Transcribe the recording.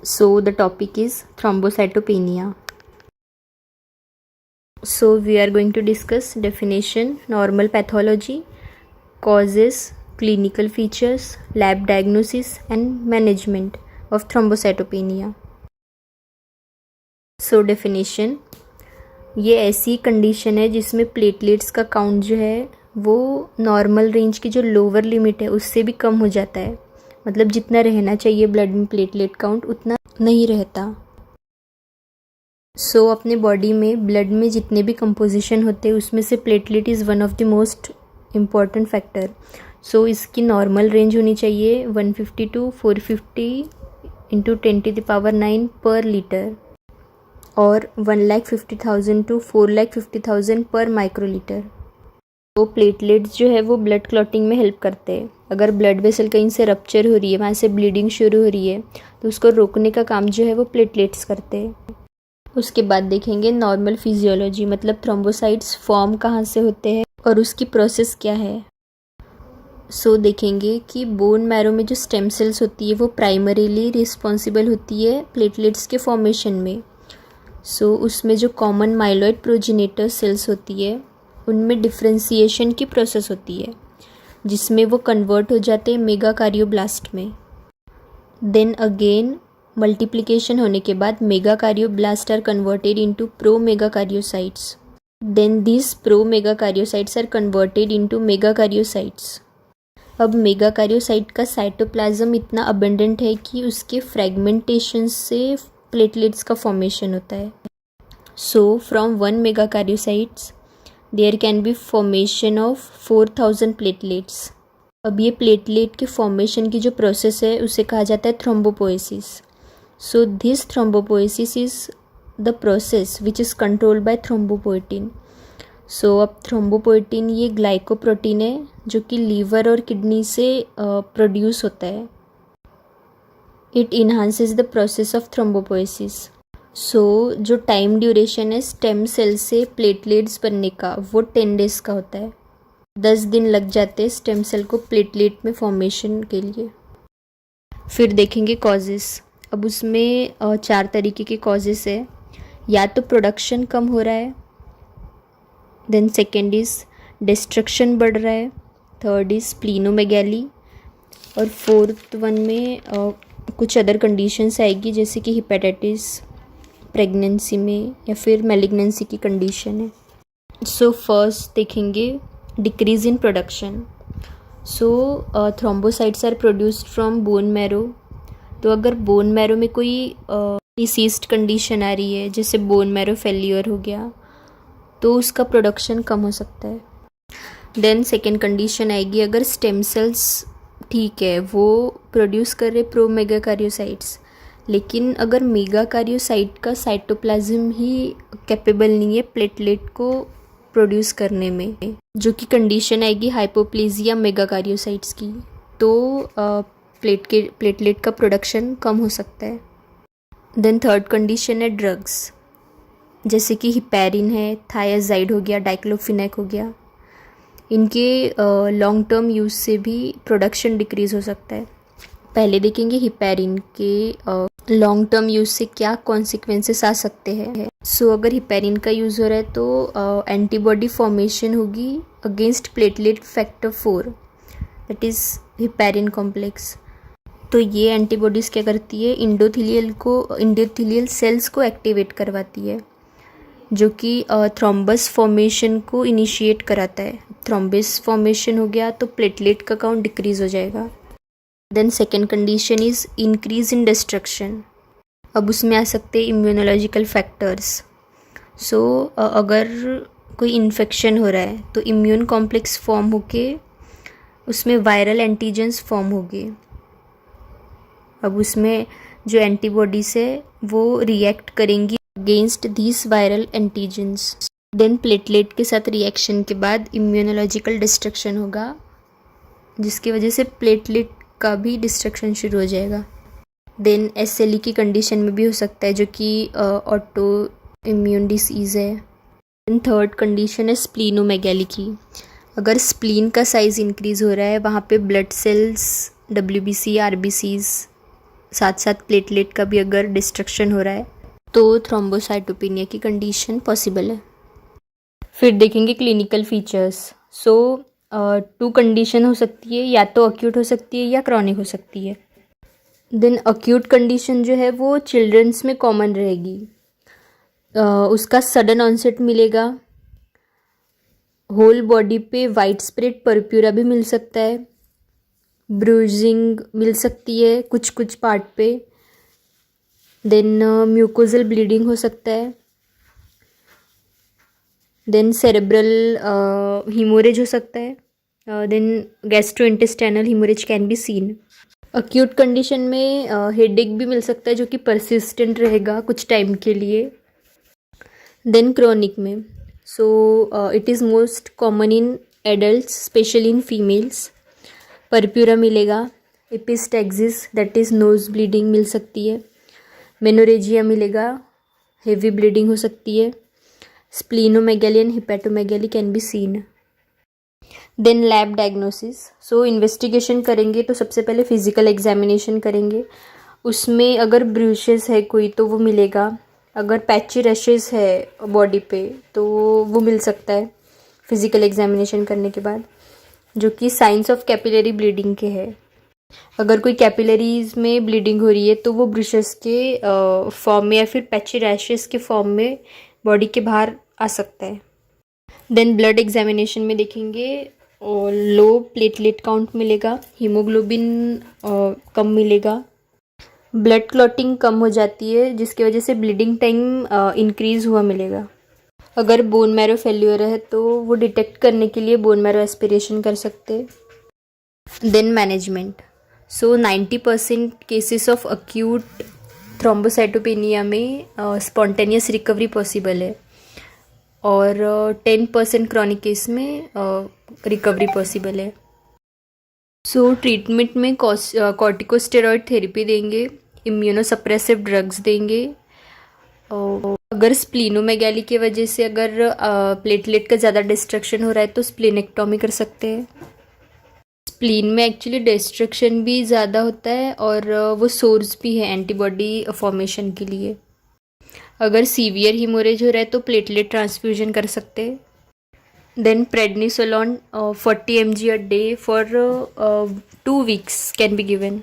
So the topic is thrombocytopenia. So we are going to discuss definition, normal pathology, causes, clinical features, lab diagnosis and management of thrombocytopenia. So definition, ये ऐसी condition है जिसमें platelets का count जो है वो normal range की जो लोअर लिमिट है उससे भी कम हो जाता है. मतलब जितना रहना चाहिए ब्लड में प्लेटलेट काउंट उतना नहीं रहता. सो अपने बॉडी में ब्लड में जितने भी कंपोजिशन होते हैं उसमें से platelet is one of the most important factor. So इसकी नॉर्मल रेंज होनी चाहिए 150 to 450 इंटू 10⁻⁹ पर लीटर और 1,50,000 to 4,50,000 पर माइक्रोलीटर. तो प्लेटलेट्स जो है वो ब्लड क्लॉटिंग में हेल्प करते हैं. अगर ब्लड वेसल कहीं से रप्चर हो रही है, वहाँ से ब्लीडिंग शुरू हो रही है, तो उसको रोकने का काम जो है वो प्लेटलेट्स करते हैं. उसके बाद देखेंगे नॉर्मल फिजियोलॉजी, मतलब थ्रोम्बोसाइट्स फॉर्म कहाँ से होते हैं और उसकी प्रोसेस क्या है. सो देखेंगे कि बोन मैरो में जो स्टेम सेल्स होती है वो प्राइमरीली रिस्पॉन्सिबल होती है प्लेटलेट्स के फॉर्मेशन में. सो उसमें जो कॉमन माइलॉइड प्रोजेनेटर सेल्स होती है उनमें डिफ्रेंसिएशन की प्रोसेस होती है जिसमें वो कन्वर्ट हो जाते हैं मेगाकार्योब्लास्ट में. देन अगेन मल्टीप्लिकेशन होने के बाद megakaryoblast are converted into pro megakaryocytes. Then this pro megakaryocytes are converted into megakaryocytes. अब मेगाकार्योसाइट का साइटोप्लाज्म इतना अबंडेंट है कि उसके फ्रेगमेंटेशन से प्लेटलेट्स का फॉर्मेशन होता है. So from one megakaryocytes there can be formation of 4,000 platelets. अब ये प्लेटलेट के फॉर्मेशन की जो प्रोसेस है उसे कहा जाता है thrombopoiesis. So this thrombopoiesis is the process which is controlled by thrombopoietin. So अब थ्रोम्बोपोएटिन ये ग्लाइकोप्रोटीन है जो कि लीवर और किडनी से प्रोड्यूस होता है. It enhances the process of thrombopoiesis. So जो टाइम ड्यूरेशन है स्टेम सेल से प्लेटलेट्स बनने का वो 10 days का होता है. 10 दिन लग जाते हैं स्टेम सेल को प्लेटलेट में फॉर्मेशन के लिए. फिर देखेंगे कॉजेस. अब उसमें 4 तरीके के कॉजेस है. या तो प्रोडक्शन कम हो रहा है, देन सेकेंड इज़ डिस्ट्रक्शन बढ़ रहा है, थर्ड इज़ स्प्लीनोमेगैली और फोर्थ वन में कुछ अदर कंडीशंस आएगी जैसे कि हिपेटाइटिस प्रेगनेंसी में या फिर मैलिग्नेंसी की कंडीशन है. सो फर्स्ट देखेंगे decrease in production. So thrombocytes are produced from bone marrow. तो अगर बोन मैरो में कोई डिसीज्ड कंडीशन आ रही है जैसे बोन मैरो फेलियर हो गया तो उसका प्रोडक्शन कम हो सकता है. देन सेकेंड कंडीशन आएगी अगर स्टेम सेल्स ठीक है वो प्रोड्यूस कर रहे प्रो मेगाकार्योसाइट्स, लेकिन अगर मेगाकार्योसाइट का साइटोप्लाज्म ही कैपेबल नहीं है प्लेटलेट को प्रोड्यूस करने में, जो कि कंडीशन आएगी हाइपोप्लेजिया मेगाकार्योसाइट्स की, तो प्लेटलेट का प्रोडक्शन कम हो सकता है. देन थर्ड कंडीशन है ड्रग्स, जैसे कि हिपैरिन है, थायाजाइड हो गया, डाइक्लोफिनेक हो गया. इनके लॉन्ग टर्म यूज़ से भी प्रोडक्शन डिक्रीज़ हो सकता है. पहले देखेंगे हिपैरिन के लॉन्ग टर्म यूज़ से क्या कॉन्सिक्वेंसेस आ सकते हैं. सो अगर हिपैरिन का यूज़ हो रहा है तो एंटीबॉडी फॉर्मेशन होगी against platelet factor 4, that is heparin complex. तो ये एंटीबॉडीज़ क्या करती है, इंडोथेलियल सेल्स को एक्टिवेट करवाती है जो कि थ्रोम्बस फॉर्मेशन को इनिशिएट कराता है. थ्रोम्बस फॉर्मेशन हो गया तो प्लेटलेट का काउंट डिक्रीज़ हो जाएगा. Then second condition is increase in destruction. अब उसमें आ सकते हैं इम्यूनोलॉजिकल फैक्टर्स. सो अगर कोई इन्फेक्शन हो रहा है तो इम्यून कॉम्प्लेक्स फॉर्म होके उसमें वायरल एंटीजेंस फॉर्म होंगे. अब उसमें जो एंटीबॉडीज है वो रिएक्ट करेंगी against this viral antigens. Then platelet के साथ रिएक्शन के बाद इम्यूनोलॉजिकल डिस्ट्रक्शन होगा जिसकी वजह से प्लेटलेट का भी डिस्ट्रक्शन शुरू हो जाएगा. देन SLE की कंडीशन में भी हो सकता है जो कि ऑटो इम्यून डिसीज़ है. देन थर्ड कंडीशन है स्प्लीनोमेगैली की. अगर स्प्लीन का साइज़ इंक्रीज़ हो रहा है वहाँ पे ब्लड सेल्स WBC RBCs साथ साथ प्लेटलेट का भी अगर डिस्ट्रक्शन हो रहा है तो थ्रोम्बोसाइटोपेनिया की कंडीशन पॉसिबल है। फिर देखेंगे क्लिनिकल फीचर्स। सो 2 कंडीशन हो सकती है, या तो अक्यूट हो सकती है या क्रॉनिक हो सकती है। देन अक्यूट कंडीशन जो है वो चिल्ड्रंस में कॉमन रहेगी। उसका सडन ऑनसेट मिलेगा, होल बॉडी पे वाइड स्प्रेड परप्यूरा भी मिल सकता है, ब्रूजिंग मिल सकती है कुछ कुछ पार्ट पे, देन म्यूकोजल ब्लीडिंग हो सकता है, देन सेरेब्रल हीमोरेज हो सकता है, then gastrointestinal haemorrhage can be seen. Acute condition में हेडेक भी मिल सकता है जो कि परसिस्टेंट रहेगा कुछ टाइम के लिए। देन क्रॉनिक में it is most common in adults specially in females. Purpura मिलेगा, epistaxis that is nose bleeding मिल सकती है, मेनोरेजिया मिलेगा, हेवी ब्लीडिंग हो सकती है, splenomegaly and hepatomegaly can be seen. Then lab diagnosis. Investigation करेंगे तो सबसे पहले फिजिकल एग्जामिनेशन करेंगे, उसमें अगर ब्रूशेस है कोई तो वो मिलेगा, अगर पैची रैशेस है बॉडी पे तो वो मिल सकता है फिजिकल एग्जामिनेशन करने के बाद, जो कि साइंस ऑफ कैपिलरी ब्लीडिंग के है। अगर कोई कैपिलरीज में ब्लीडिंग हो रही है तो वो ब्रूशेस के फॉर्म में या फिर पैची रैशेस के फॉर्म में बॉडी के बाहर आ सकता है। देन ब्लड एग्जामिनेशन में देखेंगे और लो प्लेटलेट काउंट मिलेगा, हीमोग्लोबिन कम मिलेगा, ब्लड क्लॉटिंग कम हो जाती है जिसकी वजह से ब्लीडिंग टाइम इंक्रीज़ हुआ मिलेगा। अगर बोन मैरो फेल्यूर है तो वो डिटेक्ट करने के लिए बोन मैरो एस्पिरेशन कर सकते हैं। Then management. 90% cases of acute thrombocytopenia में स्पॉन्टेनियस रिकवरी पॉसिबल है और 10% क्रॉनिक केस में रिकवरी पॉसिबल है। ट्रीटमेंट में कॉर्टिकोस्टेरॉइड थेरेपी देंगे, इम्यूनोसप्रेसिव ड्रग्स देंगे। अगर स्प्लीनोमेगैली की वजह से अगर प्लेटलेट का ज़्यादा डिस्ट्रक्शन हो रहा है तो स्प्लीनेक्टोमी कर सकते हैं। स्प्लीन में एक्चुअली डिस्ट्रक्शन भी ज़्यादा होता है और वो सोर्स भी है एंटीबॉडी फॉर्मेशन के लिए। अगर सीवियर हीमोरेज हो रहा है तो प्लेटलेट ट्रांसफ्यूजन कर सकते हैं। Then prednisolone 40 mg a day for 2 weeks can be given.